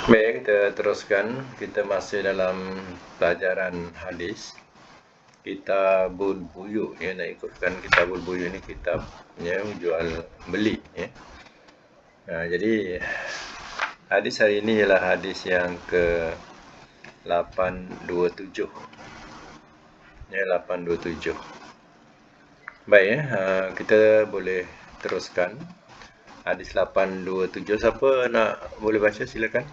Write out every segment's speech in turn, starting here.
Baik, kita teruskan. Kita masih dalam pelajaran hadis. Kitabul Buyu, ya, nak ikutkan Kitabul Buyu ni kitab ya, jual beli, ya. Jadi hadis hari ini ialah hadis yang ke 827. Ya, 827. Baik, ya, kita boleh teruskan hadis 827. Siapa nak boleh baca, silakan.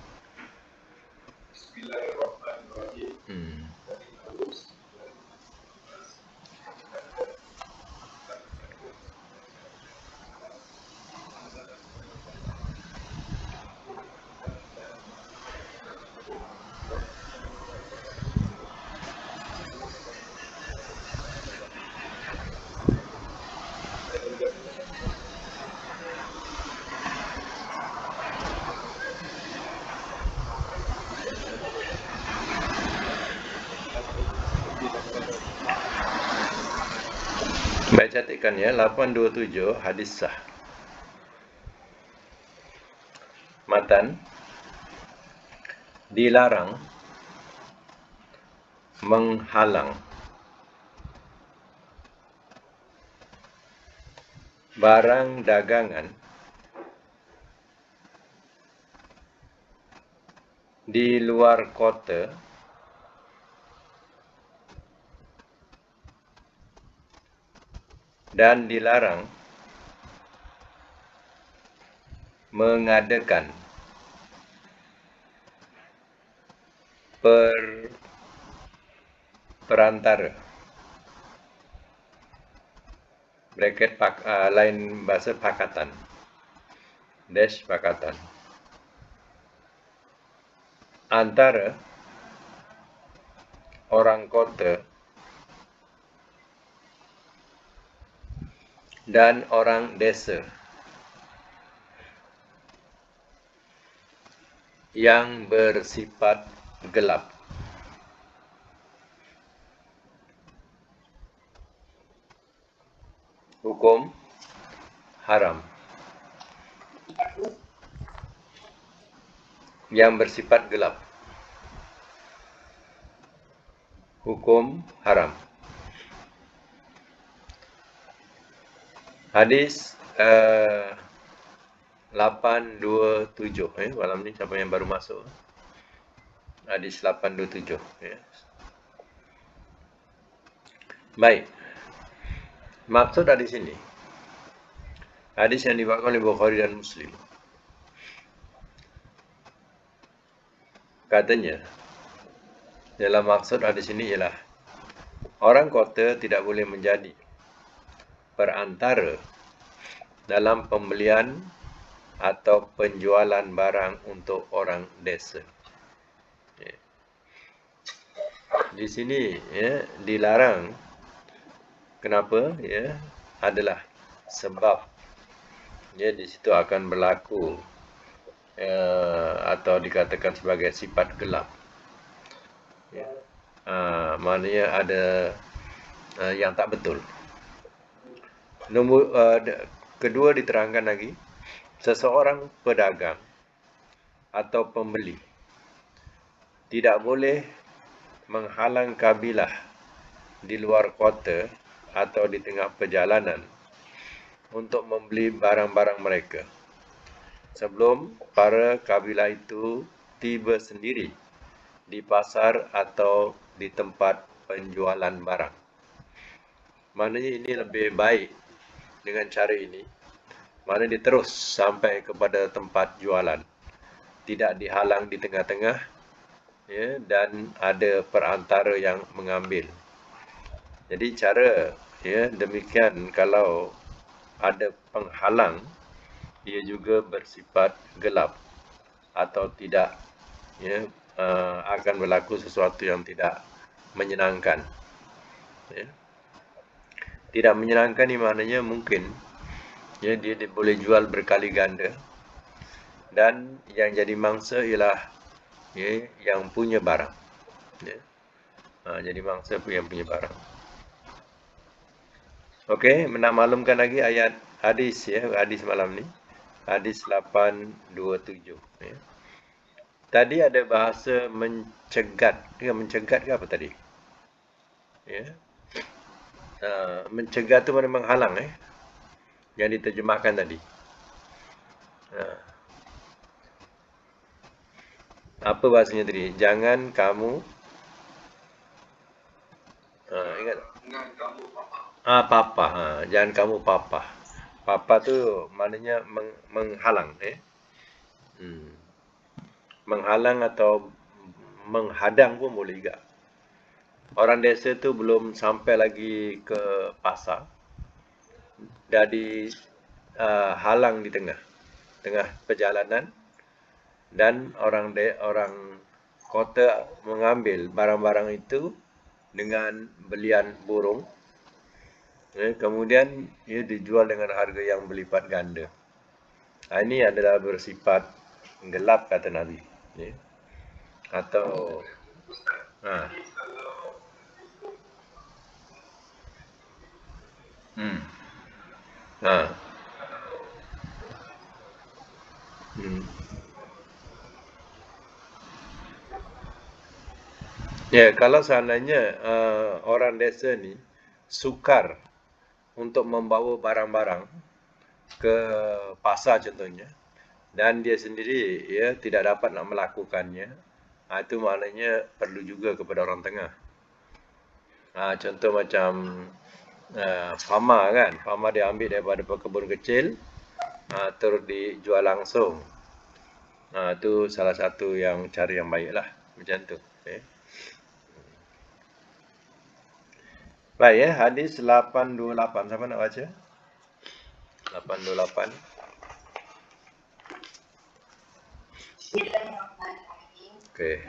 Baik, catatkan ya, 827 hadis sah. Matan, dilarang menghalang barang dagangan di luar kota dan dilarang mengadakan perantara. Bracket lain bahasa pakatan. Dash pakatan. Antara orang kota dan orang desa yang bersifat gelap. Hukum haram. Yang bersifat gelap. Hukum haram. Hadis 827, malam ni siapa yang baru masuk? Hadis 827, ya. Baik. Maksud hadis ini, hadis yang dibawakan oleh Bukhari dan Muslim. Katanya, dalam maksud hadis ini ialah orang kota tidak boleh menjadi perantara dalam pembelian atau penjualan barang untuk orang desa. Di sini ya, dilarang. Kenapa? Ya, adalah sebab ya di situ akan berlaku atau dikatakan sebagai sifat gelap. Ya. Maknanya ada yang tak betul. Kedua diterangkan lagi, seseorang pedagang atau pembeli tidak boleh menghalang kabilah di luar kota atau di tengah perjalanan untuk membeli barang-barang mereka sebelum para kabilah itu tiba sendiri di pasar atau di tempat penjualan barang. Maknanya ini lebih baik dengan cara ini. Maknanya dia terus sampai kepada tempat jualan, tidak dihalang di tengah-tengah, ya, dan ada perantara yang mengambil. Jadi cara ya demikian, kalau ada penghalang, ia juga bersifat gelap atau tidak, ya, akan berlaku sesuatu yang tidak menyenangkan. Ya. Tidak menyenangkan ni maknanya mungkin ya dia boleh jual berkali ganda, dan yang jadi mangsa ialah ya, yang punya barang. Ya. Jadi mangsa yang punya barang. Okey, nak maklumkan lagi ayat hadis ya, hadis malam ni. Hadis 827 ya. Tadi ada bahasa mencegat. Mencegat ke apa tadi? Ya. Mencegat tu mana menghalang yang diterjemahkan tadi. Apa bahasanya tadi? Jangan kamu ingat? Papa. Jangan kamu papa. Papa tu maknanya menghalang Hmm. Menghalang atau menghadang pun boleh juga. Orang desa tu belum sampai lagi ke pasar, dah halang di tengah perjalanan, dan orang kota mengambil barang-barang itu dengan belian burung. Kemudian ia dijual dengan harga yang berlipat ganda. Ini adalah bersifat gelap kata Nabi. Atau ha. Ha. Ya, kalau seandainya orang desa ni sukar untuk membawa barang-barang ke pasar contohnya, dan dia sendiri tidak dapat nak melakukannya, itu maknanya perlu juga kepada orang tengah. Contoh macam farmer kan, farmer dia ambil daripada pekebun kecil, terus dijual langsung. Itu salah satu yang cara yang baik lah, macam tu. Baik hadis 828. Siapa nak baca? 828. Okey.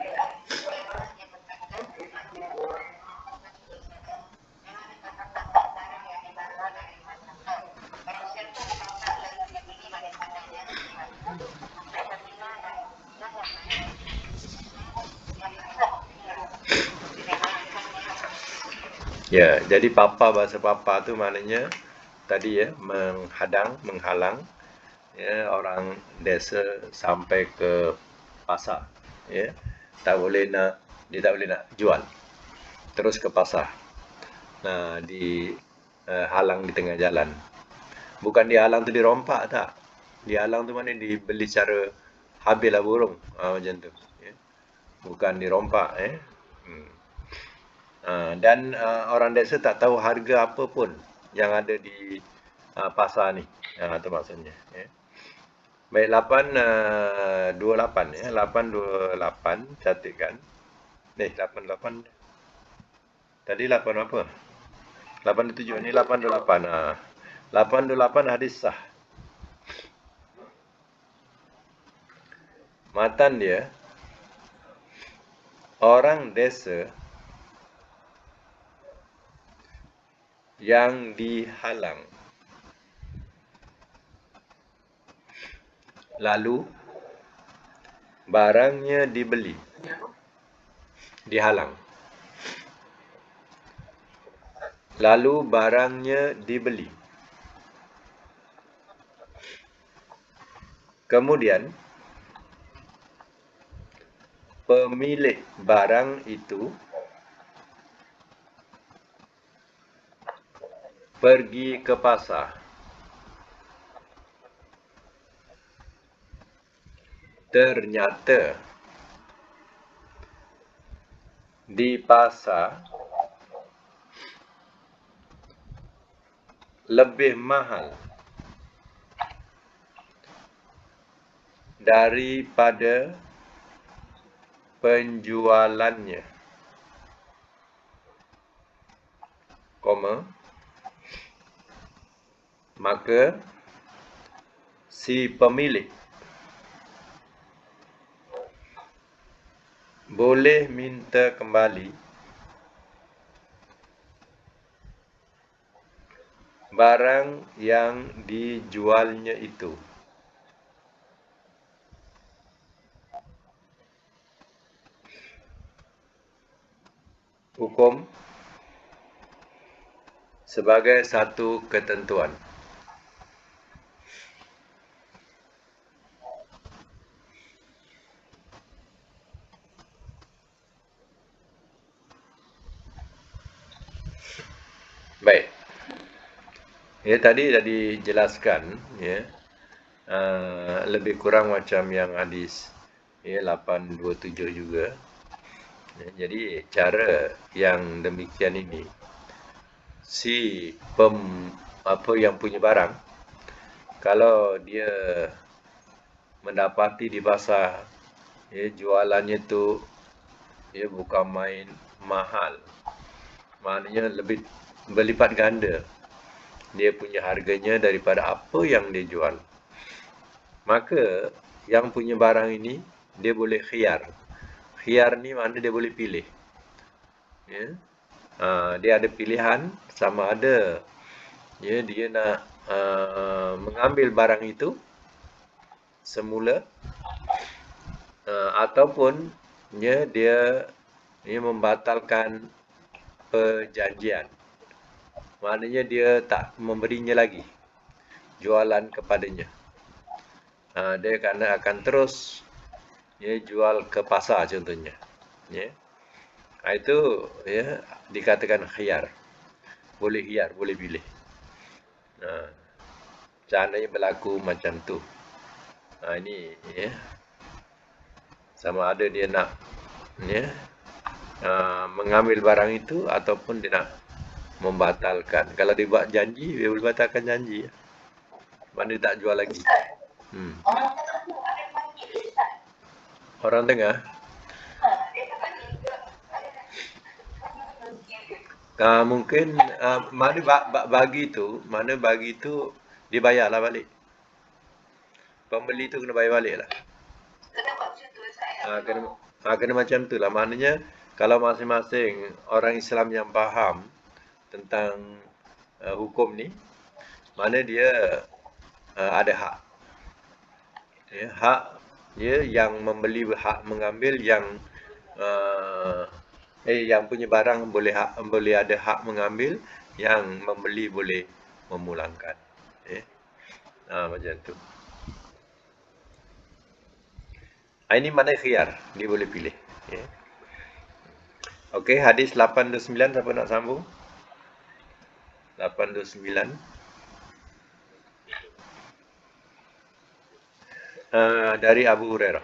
Ya, jadi bahasa papa tu maknanya tadi menghadang, menghalang orang desa sampai ke pasar. Dia tak boleh nak jual. Terus ke pasar. Dihalang di tengah jalan. Bukan dihalang tu dirompak tak. Dihalang tu maknanya dibeli secara habislah burung. Macam tu. Bukan dirompak Dan orang desa tak tahu harga apa pun yang ada di pasar ni. Itu maksudnya. Baik, 828 828 catatkan. 88. Tadi 8 apa? 87 ni 828. 828 hadis sah. Matan dia, orang desa yang dihalang, lalu barangnya dibeli. Dihalang, lalu barangnya dibeli. Kemudian pemilik barang itu pergi ke pasar. Ternyata di pasar lebih mahal daripada penjualannya, maka si pemilik boleh minta kembali barang yang dijualnya itu. Hukum sebagai satu ketentuan. Ya tadi dah dijelaskan ya. Lebih kurang macam yang hadis ya 827 juga. Ya, jadi cara yang demikian ini si apa yang punya barang kalau dia mendapati di pasar ya jualannya tu ya bukan main mahal, maknanya lebih berlipat ganda dia punya harganya daripada apa yang dia jual, maka yang punya barang ini dia boleh khiyar. Khiyar ni mana dia boleh pilih ya. Dia ada pilihan sama ada ya dia nak mengambil barang itu semula ataupun ya dia membatalkan perjanjian. Maknanya dia tak memberinya lagi jualan kepadanya. Dia akan terus ya jual ke pasar contohnya. Ya. Itu ya dikatakan khiyar. Boleh khiyar, boleh pilih. Caranya berlaku macam tu. Ini ya. Sama ada dia nak ya mengambil barang itu ataupun dia nak membatalkan. Kalau dia buat janji, dia boleh batalkan janji. Mana dia tak jual lagi. Orang Tengah. Mungkin mana bagi tu dia bayarlah balik. Pembeli tu kena bayar balik lah. Kena macam tu lah. Maknanya kalau masing-masing orang Islam yang faham tentang hukum ni, mana dia ada hak. Ya, hak ya yang membeli hak mengambil, yang yang punya barang boleh ada hak mengambil, yang membeli boleh memulangkan. Macam tu. Ini mana khiyar, dia boleh pilih. Okey, hadis 829 siapa nak sambung? 829. Dari Abu Hurairah.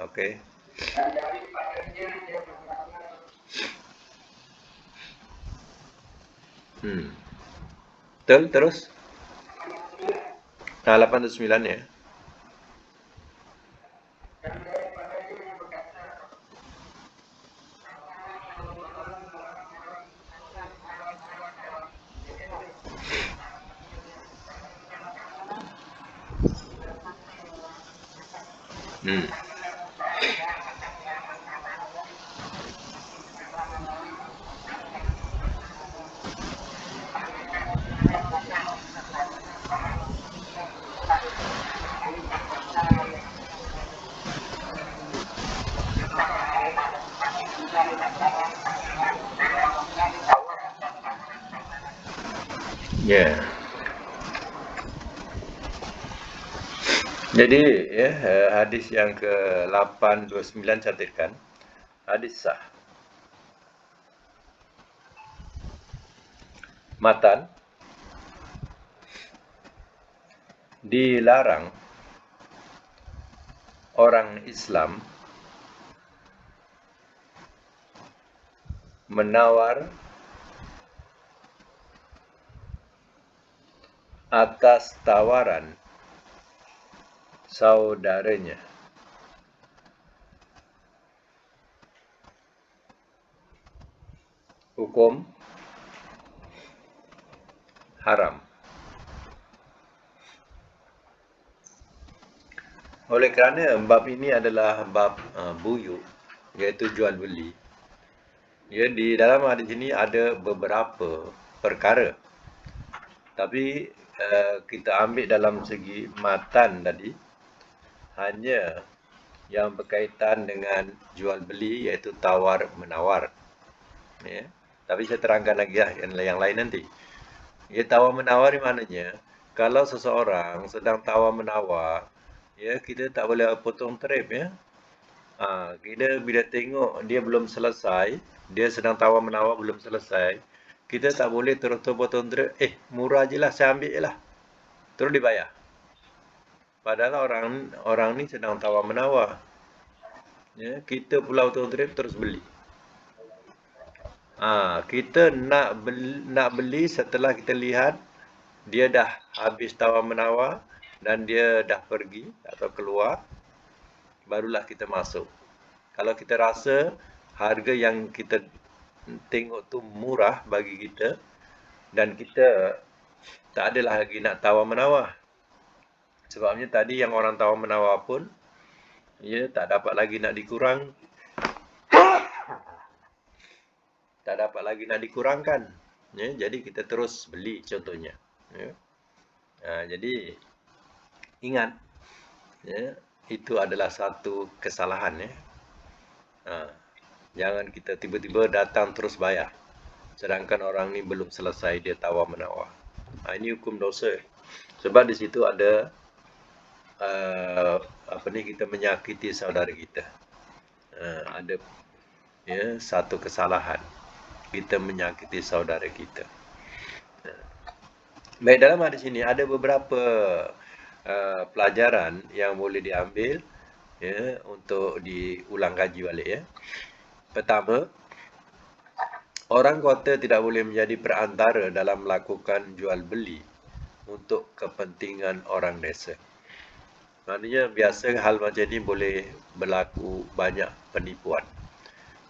Okey. Betul, terus? 829 ya. Ya. Jadi ya hadis yang ke-829 catatkan hadis sah. Matan dilarang orang Islam menawar atas tawaran saudaranya. Hukum haram. Oleh kerana bab ini adalah bab buyuk, iaitu jual beli. Ya, di dalam hadis ini ada beberapa perkara. Tapi kita ambil dalam segi matan tadi, hanya yang berkaitan dengan jual beli, iaitu tawar menawar. Ya. Tapi saya terangkan lagi lah yang lain nanti. Ya, tawar menawar ni maknanya kalau seseorang sedang tawar menawar, ya kita tak boleh potong trip ya. Kita bila tengok dia belum selesai, dia sedang tawar menawar belum selesai, kita tak boleh terus potong murah je lah, saya ambil je lah, terus dibayar. Padahal orang ni sedang tawar menawar. Ya, kita pula betul-betul terus beli. Kita nak beli setelah kita lihat dia dah habis tawar menawar dan dia dah pergi atau keluar, barulah kita masuk. Kalau kita rasa harga yang kita tengok tu murah bagi kita dan kita tak adalah lagi nak tawar menawar. Sebabnya tadi yang orang tawar menawar pun tak dapat lagi nak dikurang, tak dapat lagi nak dikurangkan. Jadi kita terus beli contohnya. Jadi ingat, itu adalah satu kesalahan. Jangan kita tiba-tiba datang terus bayar, sedangkan orang ni belum selesai dia tawar menawar. Ini hukum dosa. Sebab di situ ada kita menyakiti saudara kita. Ada satu kesalahan, kita menyakiti saudara kita. Baik, dalam hadis ini ada beberapa pelajaran yang boleh diambil untuk diulang kaji balik. Pertama, orang kota tidak boleh menjadi perantara dalam melakukan jual beli untuk kepentingan orang desa. Maknanya biasa hal macam ini boleh berlaku banyak penipuan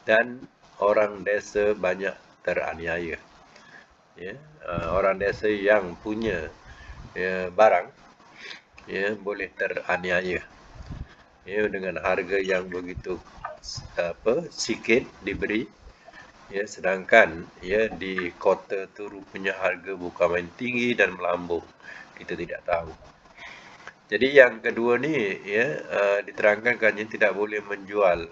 dan orang desa banyak teraniaya. Orang desa yang punya barang boleh teraniaya dengan harga yang begitu sikit diberi, sedangkan di kota tu rupanya harga bukan main tinggi dan melambung, kita tidak tahu. Jadi yang kedua ni diterangkan katanya tidak boleh menjual,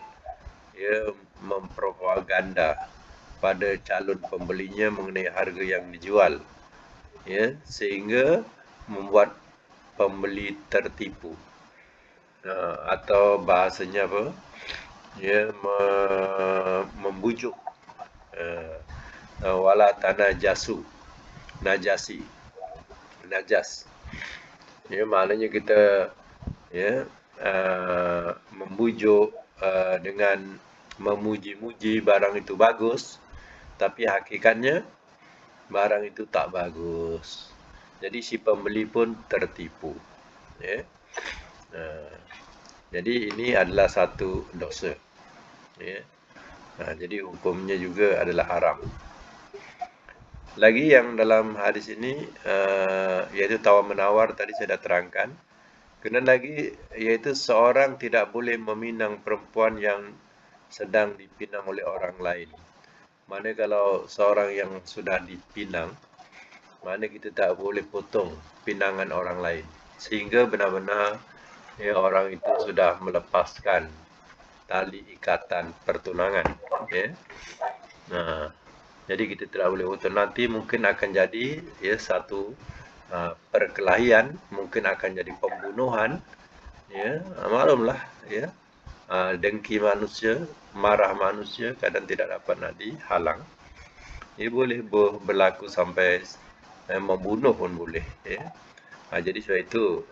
mempropaganda pada calon pembelinya mengenai harga yang dijual, sehingga membuat pembeli tertipu, atau bahasanya apa, membujuk, wala tanah jasu, najas. Maknanya kita membujuk dengan memuji-muji barang itu bagus, tapi hakikatnya barang itu tak bagus. Jadi si pembeli pun tertipu. Jadi ini adalah satu dosa. Jadi hukumnya juga adalah haram. Lagi yang dalam hadis ini iaitu tawar menawar tadi saya dah terangkan. Kemudian lagi iaitu seorang tidak boleh meminang perempuan yang sedang dipinang oleh orang lain. Mana kalau seorang yang sudah dipinang, mana kita tak boleh potong pinangan orang lain, sehingga benar-benar orang itu sudah melepaskan tali ikatan pertunangan. Jadi kita tidak boleh potong. Nanti mungkin akan jadi satu perkelahian, mungkin akan jadi pembunuhan. Maklumlah, dengki manusia, marah manusia kadang tidak dapat nak dihalang. Boleh berlaku sampai membunuh pun boleh. Jadi sebab itu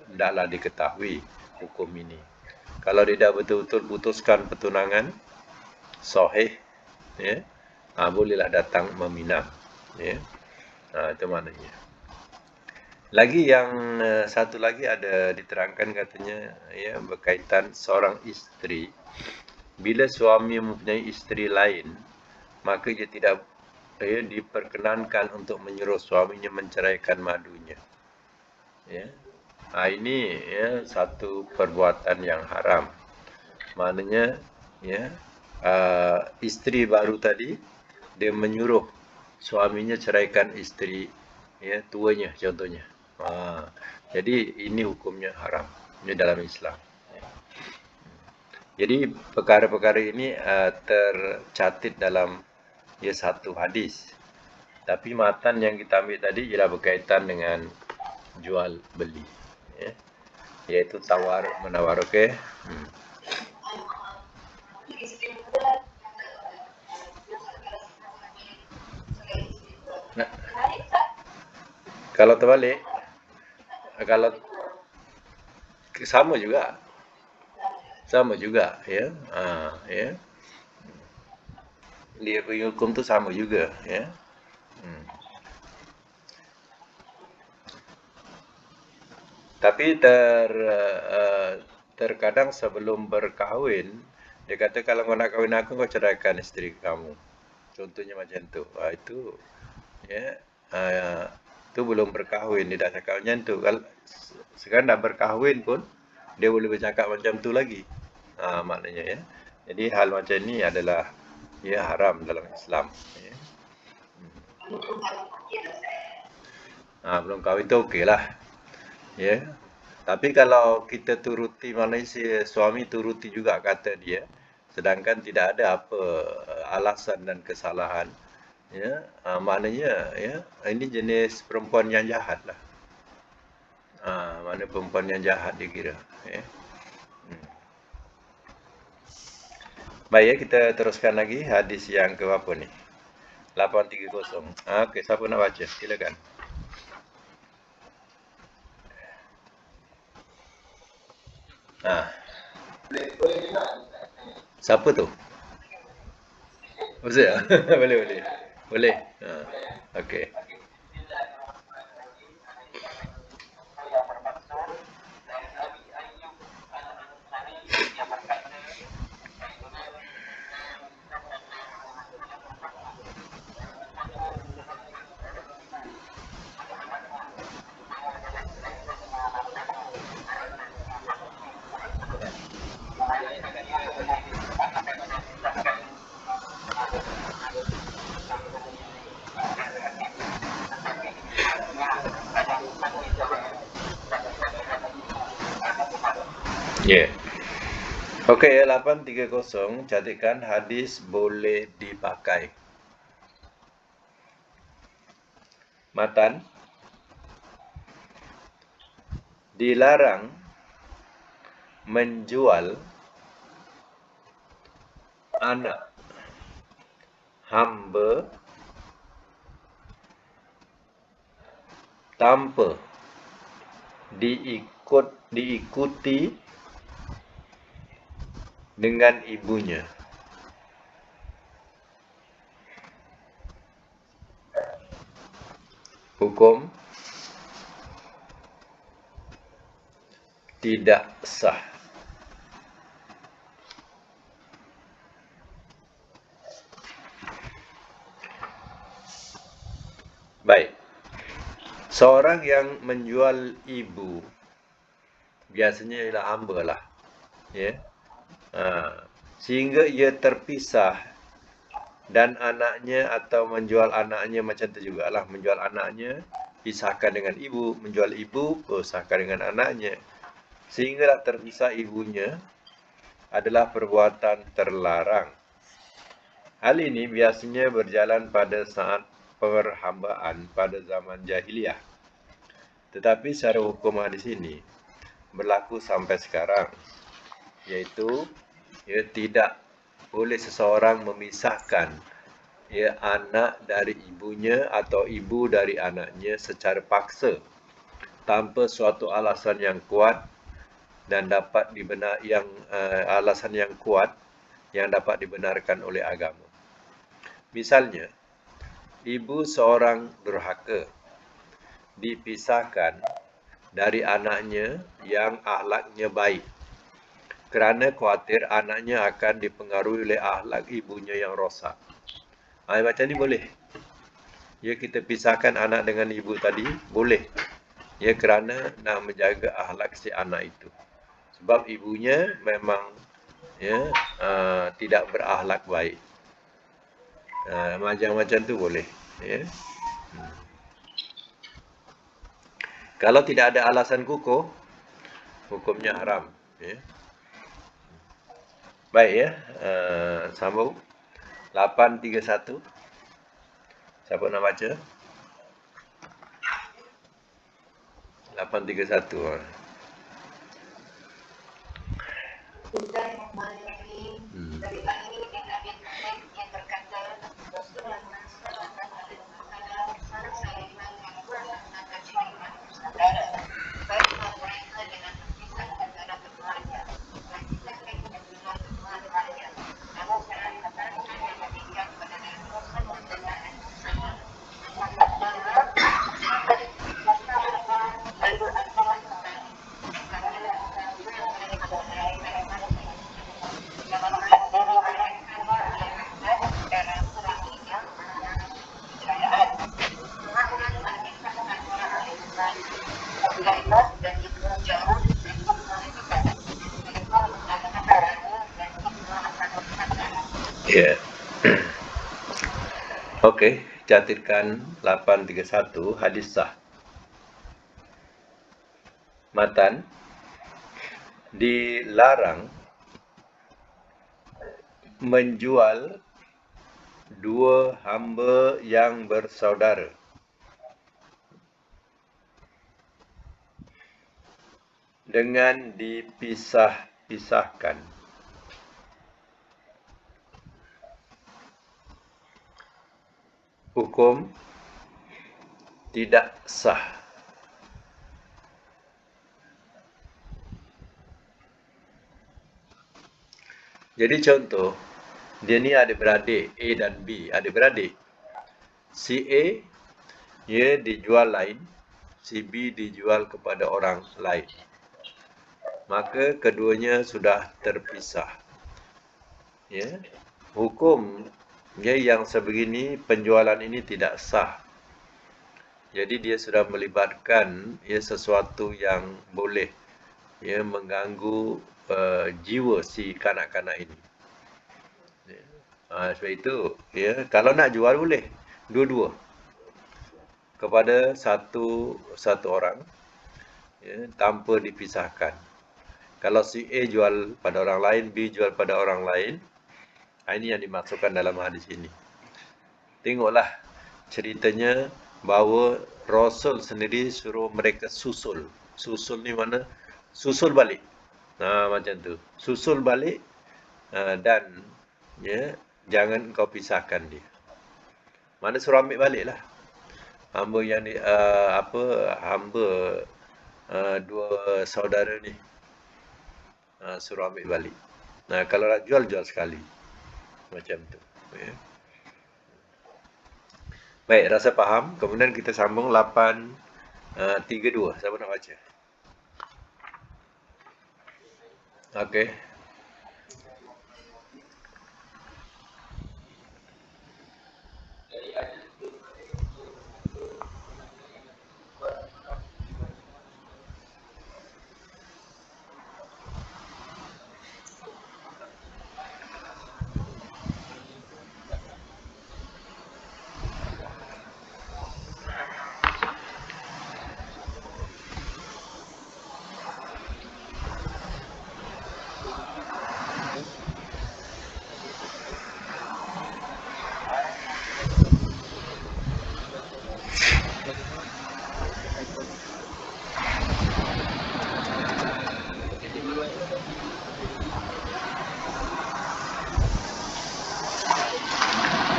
hendaklah diketahui hukum ini. Kalau dia dah betul-betul putuskan pertunangan sahih, bolehlah datang meminang. Itu maknanya. Lagi yang satu lagi ada diterangkan katanya berkaitan seorang isteri, bila suami mempunyai isteri lain, maka dia tidak diperkenankan untuk menyuruh suaminya menceraikan madunya. Ini satu perbuatan yang haram. Maknanya isteri baru tadi dia menyuruh suaminya ceraikan isteri tuanya contohnya. Jadi ini hukumnya haram. Ini dalam Islam. Jadi perkara-perkara ini tercatat dalam satu hadis. Tapi matan yang kita ambil tadi ialah berkaitan dengan jual beli, iaitu tawar menawar. Okey. Kalau terbalik, kalau sama juga, ya. Ya. Dia punya hukum tu sama juga, ya. Hmm. Tapi terkadang sebelum berkahwin, dia kata kalau kau nak kahwin aku, kau ceraikan isteri kamu. Contohnya macam tu. Itu, ya, itu belum berkahwin. Dia dah cakap macam tu. Kalau sekarang dah berkahwin pun, dia boleh bercakap macam tu lagi. Maknanya, ya. Jadi hal macam ni adalah ya haram dalam Islam. Ya. Belum kahwin tu okey lah. Ya. Tapi kalau kita turuti Malaysia, suami turuti juga kata dia, sedangkan tidak ada apa alasan dan kesalahan, ya, maknanya ya ini jenis perempuan yang jahat lah. Mana perempuan yang jahat dia kira. Ya. Baik ya, kita teruskan lagi hadis yang ke berapa ni? 830. Okey, siapa nak baca? Silakan. Siapa tu? Ustaz? Boleh, boleh. Boleh. Okey. Ya. Yeah. Okey, 830 catatkan hadis boleh dipakai. Matan dilarang menjual anak hamba tanpa diikuti dengan ibunya. Hukum tidak sah. Baik. Seorang yang menjual ibu biasanya ialah hamba lah. Ya. Sehingga ia terpisah dan anaknya atau menjual anaknya macam tu jugalah. Menjual anaknya pisahkan dengan ibu, menjual ibu pisahkan dengan anaknya. Sehinggalah terpisah ibunya adalah perbuatan terlarang. Hal ini biasanya berjalan pada saat perhambaan pada zaman jahiliah. Tetapi secara hukum hadis ini berlaku sampai sekarang, iaitu tidak boleh seseorang memisahkan anak dari ibunya atau ibu dari anaknya secara paksa tanpa suatu alasan yang kuat dan dapat alasan yang kuat yang dapat dibenarkan oleh agama. Misalnya, ibu seorang durhaka dipisahkan dari anaknya yang akhlaknya baik kerana khawatir anaknya akan dipengaruhi oleh akhlak ibunya yang rosak. Macam ni boleh. Ya, kita pisahkan anak dengan ibu tadi, boleh. Ya, kerana nak menjaga akhlak si anak itu. Sebab ibunya memang tidak berakhlak baik. Macam-macam tu boleh. Ya. Kalau tidak ada alasan kukuh, hukumnya haram. Ya. Baik ya, sambung. 831. Siapa nak baca? 831. Ya. Okey, catatkan 831 hadis sah. Matan dilarang menjual dua hamba yang bersaudara dengan dipisah-pisahkan. Hukum tidak sah. Jadi contoh, dia ni adik-beradik, A dan B, adik-beradik. Si A, ia dijual lain, si B dijual kepada orang lain. Maka keduanya sudah terpisah. Ya. Hukum yang sebegini, penjualan ini tidak sah. Jadi dia sudah melibatkan sesuatu yang boleh mengganggu jiwa si kanak-kanak ini. Sebab itu, kalau nak jual boleh dua-dua kepada satu orang, tanpa dipisahkan. Kalau si A jual pada orang lain, B jual pada orang lain, ini yang dimaksudkan dalam hadis ini. Tengoklah ceritanya bahawa Rasul sendiri suruh mereka susul. Susul ni mana? Susul balik. Macam tu. Susul balik dan jangan kau pisahkan dia. Mana suruh ambil balik lah. Hamba yang hamba dua saudara ni suruh ambil balik. Kalau nak jual sekali. Macam tu. Baik, rasa faham. Kemudian kita sambung 832. Siapa nak baca? Okey.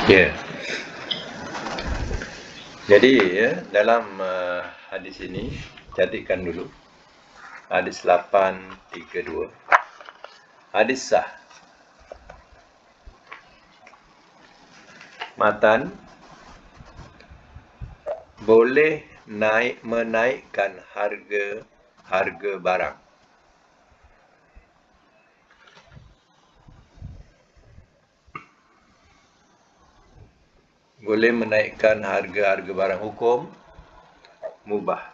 Ya. Jadi dalam hadis ini, catatkan dulu. Hadis 832. Hadis sah. Matan boleh menaikkan harga barang. Boleh menaikkan harga barang. Hukum mubah.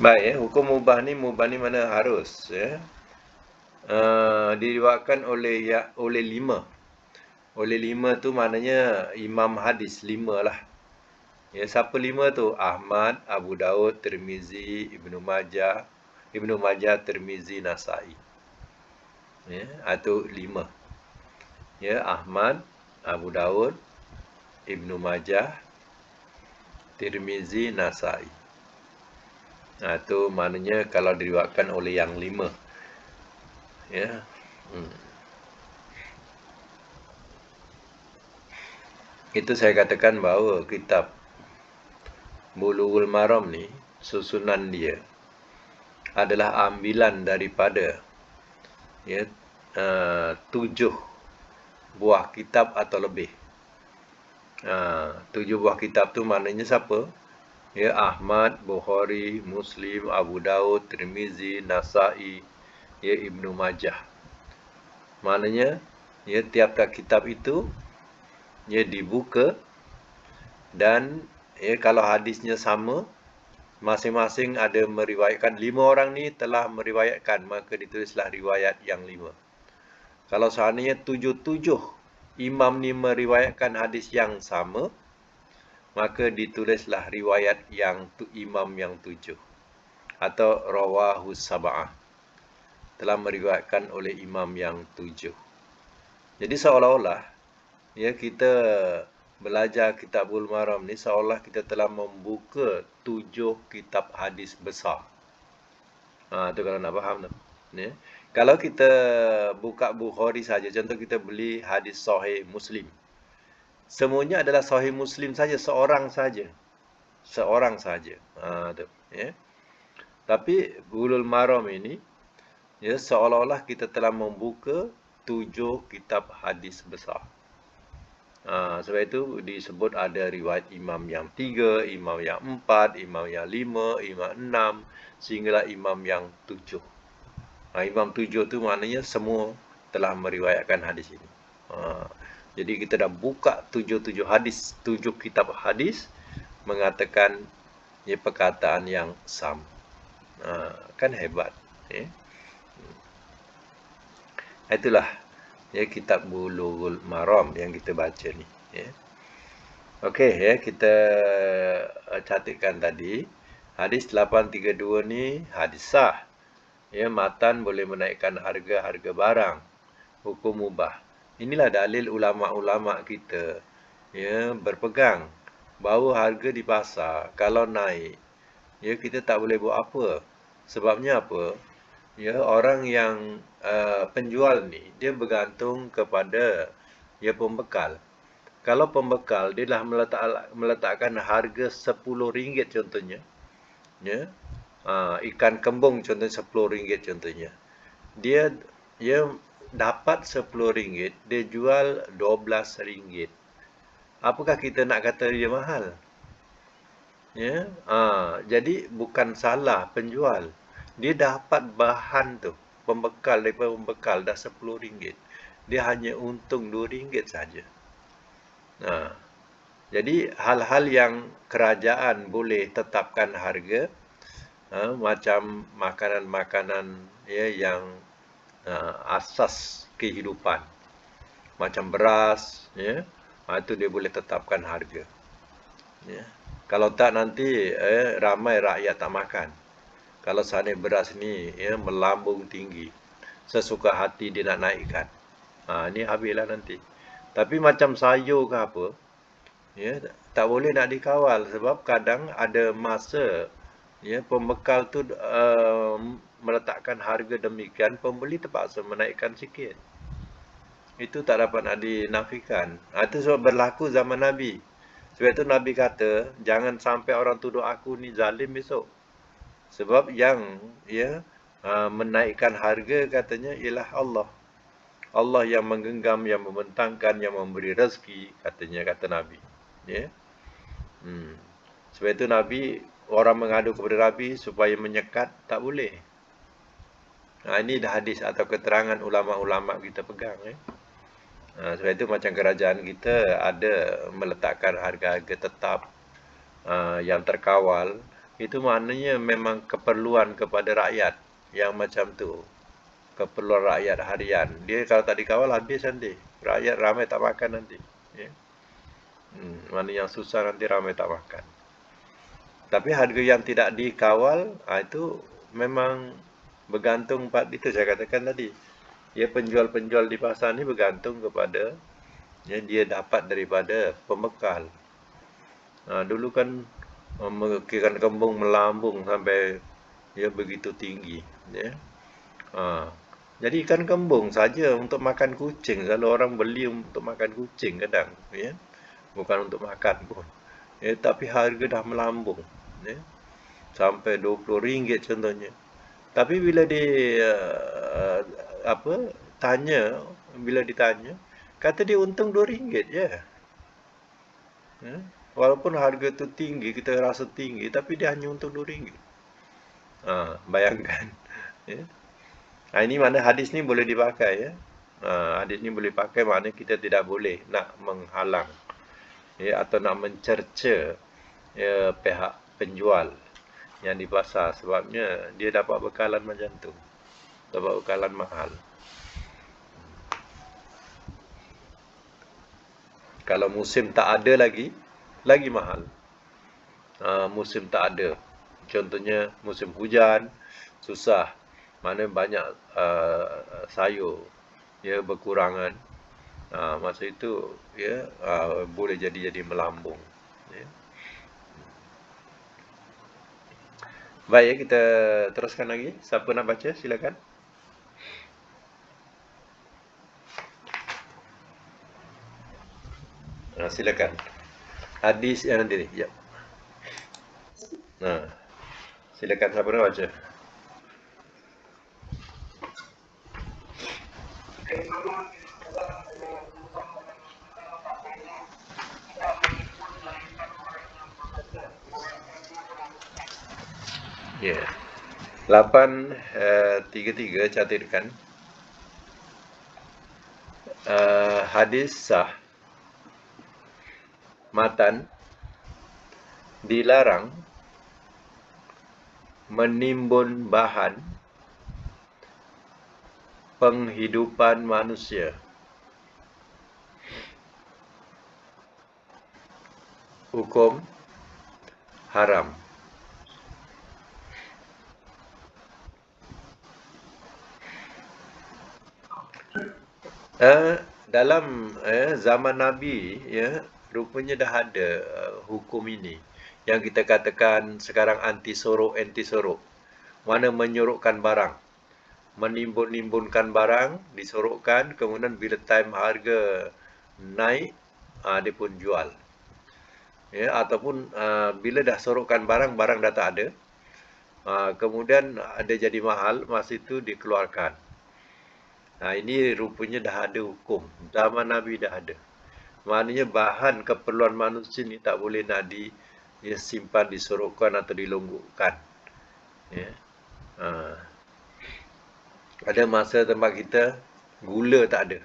Baik, hukum mubah ni mana harus diriwayatkan oleh lima. Oleh lima tu maknanya imam hadis, lima lah. Siapa lima tu? Ahmad, Abu Daud, Tirmizi, Ibnu Majah, Tirmizi, Nasa'i. Atau lima. Ahmad, Abu Daud, Ibnu Majah, Tirmizi, Nasa'i. Itu maknanya kalau diriwayatkan oleh yang lima. Itu saya katakan bahawa kitab Bulughul Maram ni, susunan dia adalah ambilan daripada 7 buah kitab atau lebih. 7 buah kitab tu maknanya siapa? Ahmad, Bukhari, Muslim, Abu Daud, Tirmizi, Nasa'i, Ibnu Majah. Maknanya tiap-tiap kitab itu dibuka dan kalau hadisnya sama, masing-masing ada meriwayatkan, 5 orang ni telah meriwayatkan, maka ditulislah riwayat yang 5. Kalau seandainya 7 imam ni meriwayatkan hadis yang sama, maka ditulislah riwayat yang imam yang 7 atau rawahus sab'ah, telah meriwayatkan oleh imam yang 7. Jadi seolah-olah ya kita belajar Kitabul Maram ni seolah kita telah membuka 7 kitab hadis besar. Tu kalau nak faham tu. Ya. Kalau kita buka Bukhari saja, contoh kita beli hadis Sahih Muslim. Semuanya adalah Sahih Muslim saja, seorang saja. Seorang saja. Tu, ya. Tapi Bulughul Maram ini ya seolah-olah kita telah membuka 7 kitab hadis besar. Sebab itu disebut ada riwayat imam yang 3, imam yang 4, imam yang 5, imam 6, sehinggalah imam yang 7. Imam 7 tu maknanya semua telah meriwayatkan hadis ini. Jadi kita dah buka 7 hadis, 7 kitab hadis mengatakan ya, perkataan yang sama. Kan hebat. Itulah ya kitab Bulughul Maram yang kita baca ni. Okey ya, kita catatkan tadi hadis 832 ni hadis sah. Ya, matan boleh menaikkan harga barang, hukum mubah. Inilah dalil ulama-ulama kita ya berpegang bahawa harga di pasar kalau naik ya kita tak boleh buat apa. Sebabnya apa? Ya, orang yang penjual ni dia bergantung kepada ya pembekal. Kalau pembekal dia dah meletakkan harga RM10 contohnya, ya, ikan kembung contohnya RM10 contohnya, dia dapat RM10, dia jual RM12. Apakah kita nak kata dia mahal? Ya, jadi bukan salah penjual. Dia dapat bahan tu, pembekal daripada pembekal dah RM10. Dia hanya untung RM2 saja. Jadi hal-hal yang kerajaan boleh tetapkan harga, macam makanan-makanan ya yang asas kehidupan, macam beras, ya, itu dia boleh tetapkan harga. Ya. Kalau tak nanti ramai rakyat tak makan. Kalau seandainya beras ni ya melambung tinggi, sesuka hati dia nak naikkan, ni habislah nanti. Tapi macam sayur ke apa, ya tak boleh nak dikawal sebab kadang ada masa ya pembekal tu meletakkan harga demikian, pembeli terpaksa menaikkan sikit. Itu tak dapat nak dinafikan. Itu sebab berlaku zaman Nabi. Sebab itu Nabi kata, jangan sampai orang tuduh aku ni zalim besok. Sebab yang ya menaikkan harga katanya ialah Allah. Allah yang menggenggam, yang membentangkan, yang memberi rezeki, kata Nabi. Ya. Sebab itu Nabi, orang mengadu kepada Nabi supaya menyekat, tak boleh. Ini dah hadis atau keterangan ulama-ulama kita pegang. Sebab itu macam kerajaan kita ada meletakkan harga-harga tetap yang terkawal. Itu maknanya memang keperluan kepada rakyat yang macam tu. Keperluan rakyat harian. Dia kalau tak dikawal habis nanti. Rakyat ramai tak makan nanti. Ya. Mana yang susah nanti ramai tak makan. Tapi harga yang tidak dikawal, itu memang bergantung pada itu saya katakan tadi. Ya, penjual-penjual di pasar ni bergantung kepada yang dia dapat daripada pembekal. Dulu kan ikan kembung melambung sampai ya begitu tinggi. Ya. Jadi ikan kembung saja untuk makan kucing. Kalau orang beli untuk makan kucing kadang, ya, bukan untuk makan pun. Ya, tapi harga dah melambung. Ya. Sampai RM20 contohnya. Tapi bila bila ditanya, kata dia untung RM2 je. Ya. Walaupun harga tu tinggi, kita rasa tinggi, tapi dia hanya untung RM2. Bayangkan. Ya. Ini mana hadis ni boleh dipakai, ya. Hadis ni boleh pakai, maknanya kita tidak boleh nak menghalang, ya, atau nak mencerca ya, pihak penjual yang di pasar, sebabnya dia dapat bekalan macam tu, dapat bekalan mahal. Kalau musim tak ada lagi mahal. Musim tak ada, contohnya musim hujan, susah, mana banyak sayur ya berkurangan. Masa itu ya boleh jadi melambung ya. Baik ya, kita teruskan lagi. Siapa nak baca silakan. Silakan. Hadis yang nanti ya. Silakan, siapa nak baca? Ya. 833 catatkan. Hadis sah. Matan dilarang menimbun bahan penghidupan manusia. Hukum haram. Dalam zaman Nabi ya, rupanya dah ada hukum ini yang kita katakan sekarang anti sorok, mana menyorokkan barang, menimbun-nimbunkan barang, disorokkan, kemudian bila time harga naik, dia pun jual. Ya, ataupun bila dah sorokkan barang dah tak ada, kemudian ada jadi mahal, masa itu dikeluarkan. Ini rupanya dah ada hukum. Zaman Nabi dah ada. Maknanya bahan keperluan manusia ni tak boleh nak disimpan, disorokkan atau dilonggokkan. Ya. Ada masa tempat kita gula tak ada.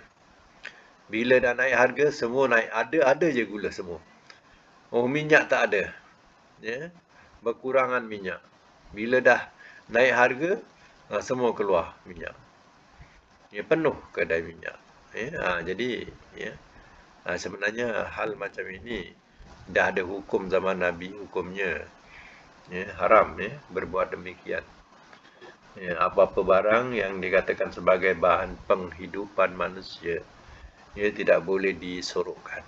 Bila dah naik harga, semua naik. Ada je gula semua. Minyak tak ada. Ya. Berkurangan minyak. Bila dah naik harga, semua keluar minyak. Ya, penuh kedai minyak. Ya. Jadi ya, sebenarnya hal macam ini dah ada hukum zaman Nabi, hukumnya ya, haram ya, berbuat demikian. Ya, apa-apa barang yang dikatakan sebagai bahan penghidupan manusia, ia tidak boleh disorokkan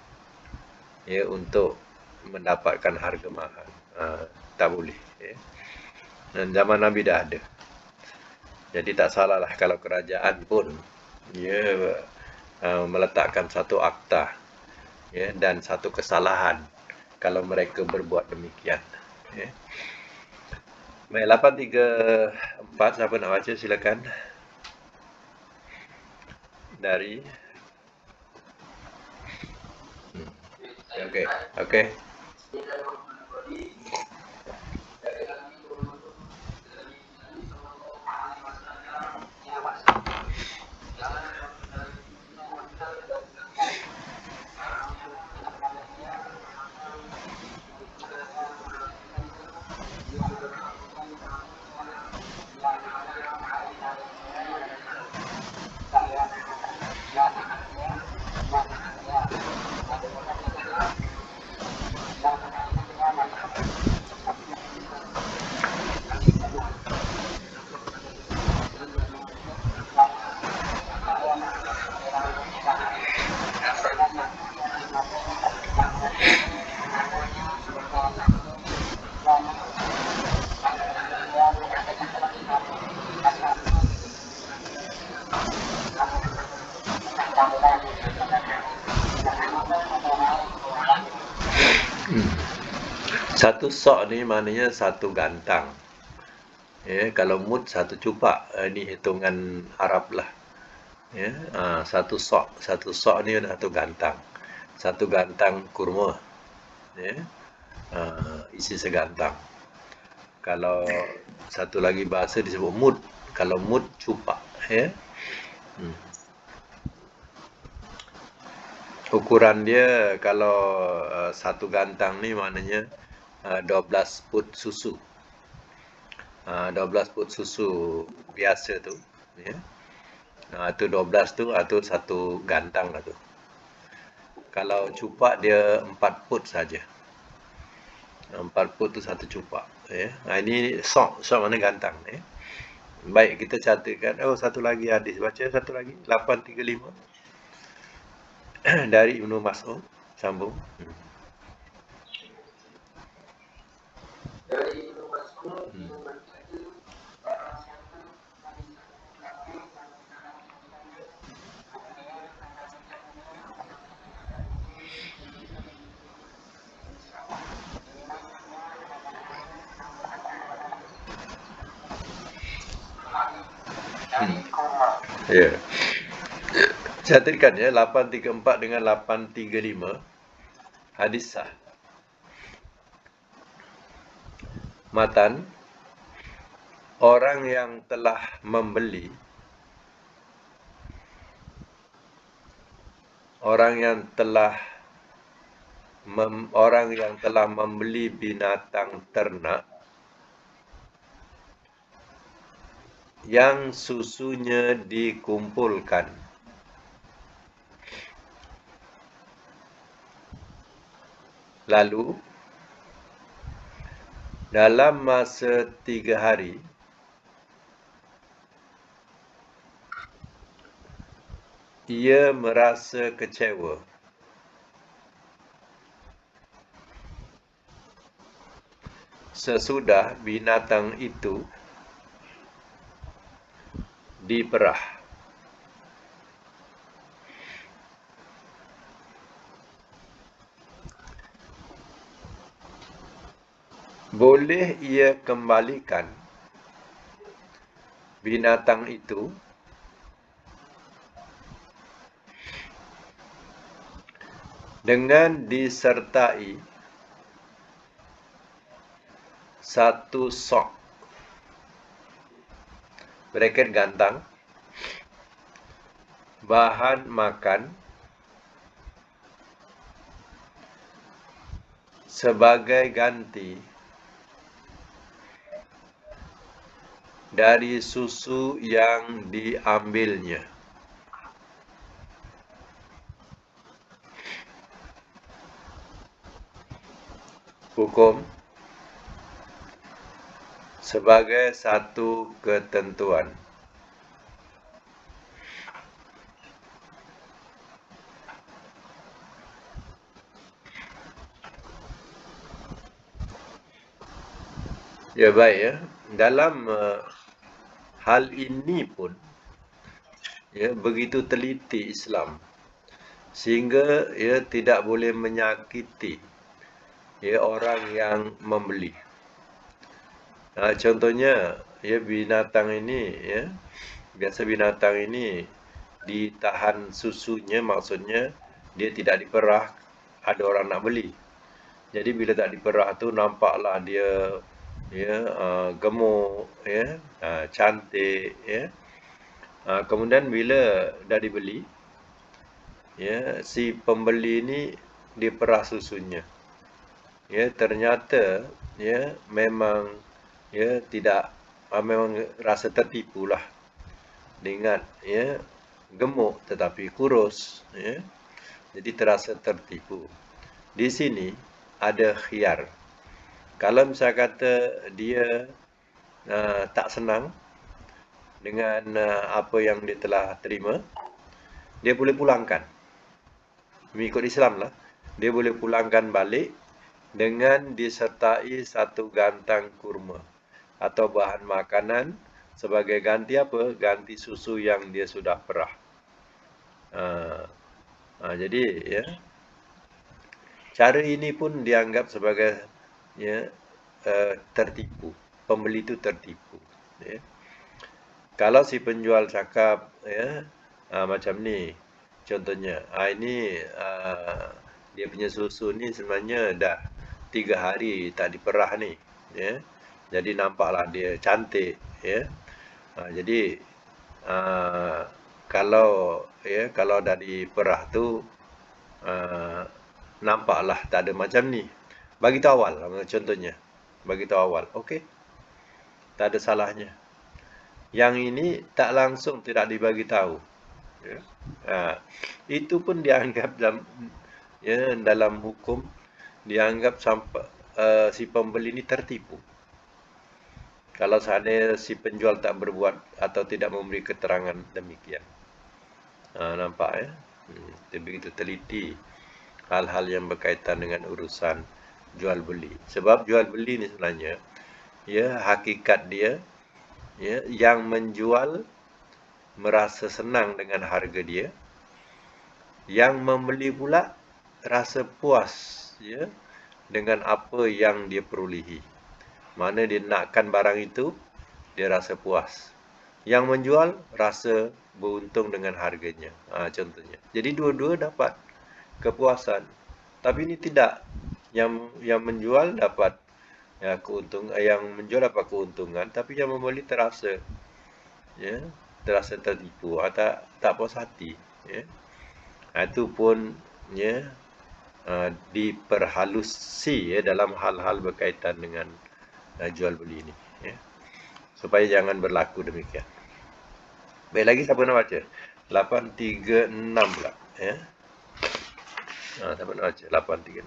ya, untuk mendapatkan harga mahal. Tak boleh ya. Dan zaman Nabi dah ada. Jadi tak salahlah kalau kerajaan pun ya meletakkan satu akta ya, dan satu kesalahan kalau mereka berbuat demikian ya. Baik, 834, siapa nak baca silakan. Dari Okey. Satu sok ni maknanya satu gantang. Ya, kalau mud satu cupak, ini hitungan Arab lah. Ya, satu sok ni satu gantang. Satu gantang kurma. Ya, isi segantang. Kalau satu lagi bahasa disebut mud. Kalau mud cupak, ya. Ukuran dia kalau satu gantang ni maknanya 12 put susu. 12 put susu biasa tu, ya. Tu 12 tu, tu satu gantang lah tu. Kalau cupak dia 4 put saja. 4 put tu satu cupak, ya. Ini sok mana gantang, ya. Baik, kita catatkan. Oh, satu lagi hadis. Baca satu lagi. 835 dari Ibnu Mas'ud. Sambung. Dari Ibnu Mas'ud Ya. Catatkan ya, 834 dengan 835 hadis sah. Matan, orang yang telah membeli, orang yang telah membeli binatang ternak yang susunya dikumpulkan lalu dalam masa 3 hari ia merasa kecewa sesudah binatang itu diperah. Boleh ia kembalikan binatang itu dengan disertai satu sok bracket gantang bahan makan sebagai ganti dari susu yang diambilnya. Hukum sebagai satu ketentuan. Ya, baik ya. Dalam hal ini pun ya begitu teliti Islam sehingga ya tidak boleh menyakiti ya orang yang membeli. Contohnya ya binatang ini ya biasa binatang ini ditahan susunya, maksudnya dia tidak diperah, ada orang nak beli. Jadi bila tak diperah tu nampaklah dia ya gemuk ya, cantik ya. Kemudian bila dah dibeli ya, si pembeli ni diperah susunya. Ya, ternyata ya memang ya tidak memang rasa tertipulah dengan ya gemuk tetapi kurus ya. Jadi terasa tertipu. Di sini ada khiyar. Kalau misalnya kata dia tak senang dengan apa yang dia telah terima, dia boleh pulangkan. Mengikut Islam lah, dia boleh pulangkan balik dengan disertai satu gantang kurma atau bahan makanan sebagai ganti apa? Ganti susu yang dia sudah perah. Jadi ya, cara ini pun dianggap sebagai ya tertipu. Pembeli itu tertipu. Ya. Kalau si penjual cakap ya macam ni, contohnya, ini dia punya susu ni sebenarnya dah 3 hari tak diperah ni, ya. Jadi nampaklah dia cantik, ya. Jadi kalau dah diperah tu nampaklah tak ada macam ni. Bagi tahu awal contohnya. Bagi tahu awal. Okey. tak ada salahnya. Yang ini tak langsung tidak dibagi tahu. Ya. Itu pun dianggap dalam hukum dianggap sampai si pembeli ini tertipu. Kalau seandainya si penjual tak berbuat atau tidak memberi keterangan demikian. Nampak ya? Begitu teliti hal-hal yang berkaitan dengan urusan jual beli. Sebab jual beli ini sebenarnya, ya hakikat dia, ya yang menjual merasa senang dengan harga dia, yang membeli pula rasa puas, ya dengan apa yang dia perolehi. Mana dia nakkan barang itu, dia rasa puas. Yang menjual rasa beruntung dengan harganya. Contohnya. Jadi dua-dua dapat kepuasan. Tapi ini tidak. Yang menjual dapat keuntungan, yang menjual dapat keuntungan, tapi yang membeli terasa tertipu atau tak puas hati. Ya. Itu pun diperhalusi dalam hal-hal berkaitan dengan jual beli ini, ya. Supaya jangan berlaku demikian. Baik, lagi siapa nak baca? 836 pula, ya. Siapa nak baca? 836.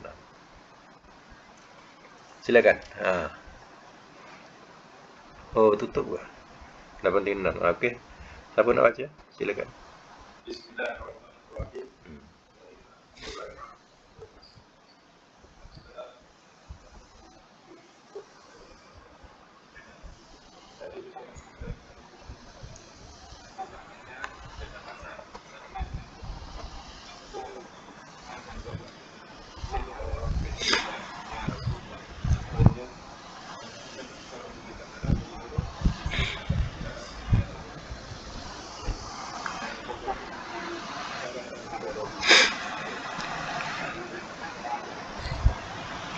Silakan. Oh, tutup ke? 836. Okey. Siapa nak baca? Silakan. Bismillahirrahmanirrahim.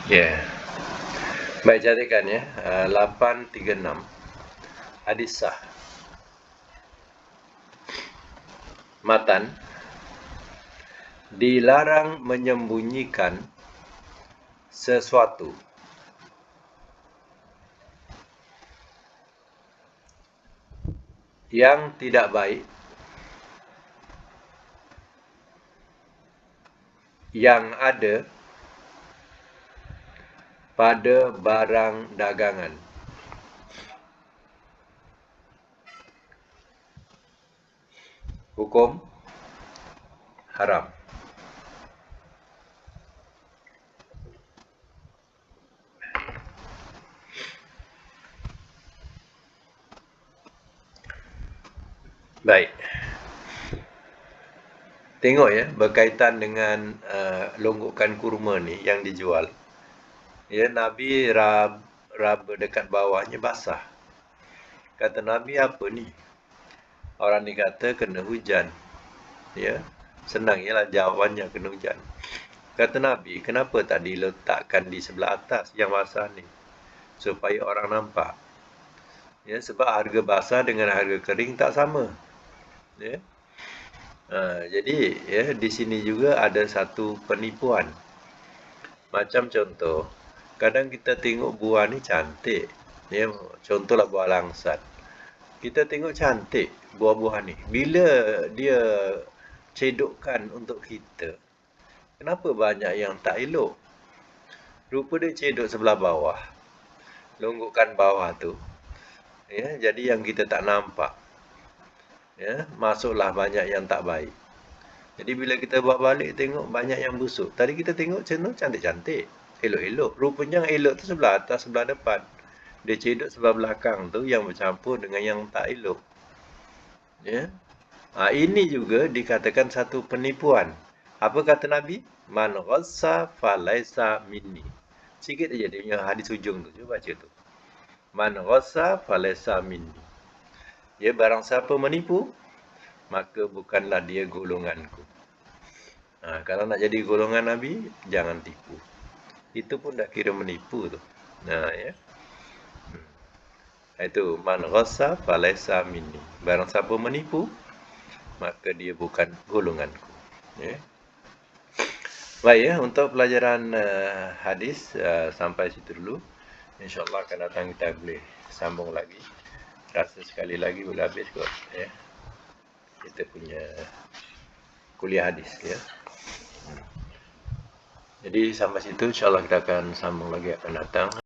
Ya. Baik, catatkan ya. 836. Hadis sah. Matan. Dilarang menyembunyikan sesuatu yang tidak baik yang ada pada barang dagangan. Hukum haram. Baik. Tengok ya, berkaitan dengan longgokan kurma ni yang dijual. Ya, Nabi raba dekat bawahnya basah. Kata Nabi, apa ni? Orang ni kata kena hujan. Ya, senang ialah jawabannya, kena hujan. Kata Nabi, kenapa tak diletakkan di sebelah atas yang basah ni? Supaya orang nampak. Ya, sebab harga basah dengan harga kering tak sama. Ya. Jadi ya, di sini juga ada satu penipuan. Macam contoh, kadang kita tengok buah ni cantik. Ya, contohlah buah langsat. Kita tengok cantik buah-buah ni. Bila dia cedokkan untuk kita, kenapa banyak yang tak elok? Rupa dia cedok sebelah bawah. Longgokan bawah tu. Ya, jadi yang kita tak nampak. Ya, masuklah banyak yang tak baik. Jadi bila kita bawa balik tengok banyak yang busuk. Tadi kita tengok cantik-cantik, elok-elok. Rupanya yang elok tu sebelah atas, sebelah depan. Dia cedok sebelah belakang tu yang bercampur dengan yang tak elok. Ya. Ini juga dikatakan satu penipuan. Apa kata Nabi? Man ghassa falaisa minni. Sikit aja dia punya hadis hujung tu. Cuba baca tu. Man ghassa falaisa minni. Ya, barang siapa menipu, maka bukanlah dia golonganku. Kalau nak jadi golongan Nabi, jangan tipu. Itu pun dah kira menipu tu. Ya. Itu man ghassa falaisa minni. Barang siapa menipu, maka dia bukan golonganku. Ya. Baik ya, untuk pelajaran hadis sampai situ dulu. InsyaAllah akan datang kita boleh sambung lagi. Rasa sekali lagi boleh habis kot ya. Kita punya kuliah hadis ya. Jadi sampai situ insyaAllah kita akan sambung lagi akan datang.